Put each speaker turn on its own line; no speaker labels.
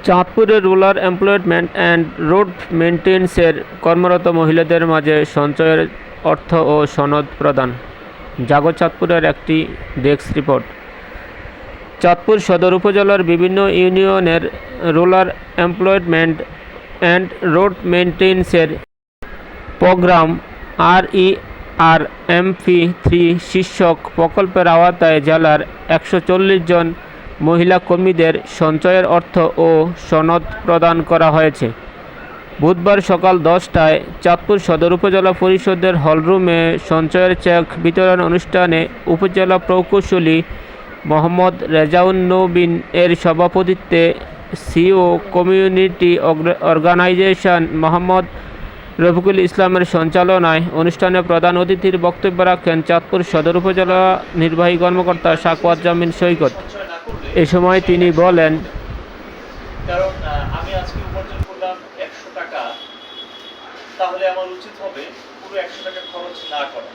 চাঁদপুরে rural employment and road মেইনটেন্যান্সের কর্মরত মহিলাদের মাঝে সঞ্চয়ের অর্থ ও সনদ প্রদান। জাগো চাঁদপুরের একটি ডেস্ক রিপোর্ট। চাঁদপুর সদর উপজেলার বিভিন্ন ইউনিয়নের রুরাল এমপ্লয়মেন্ট অ্যান্ড রোড মেইনটেন্যান্সের প্রোগ্রাম RERMP-3 শীর্ষক প্রকল্পের আওতায় জেলার 140 জন মহিলা কর্মীদের সঞ্চয়ের অর্থ ও সনদ প্রদান করা হয়েছে। বুধবার সকাল 10টায় চাঁদপুর সদর উপজেলা পরিষদের হলরুমে সঞ্চয়ের চেক বিতরণ অনুষ্ঠানে উপজেলা প্রকৌশলী মোহাম্মদ রেজাউন নবীন এর সভাপতিত্বে CO community organisation Mohammad Rafiqul ইসলামের সঞ্চালনায় অনুষ্ঠানে প্রধান অতিথির বক্তব্য রাখেন চাঁদপুর সদর উপজেলা নির্বাহী কর্মকর্তা সাকওয়াত জামিল সৈকত। এ সময় তিনি বলেন,
কারণ আমি আজকে উপার্জন করলাম 100 টাকা, তাহলে আমার উচিত হবে পুরো 100 টাকা খরচ না করা।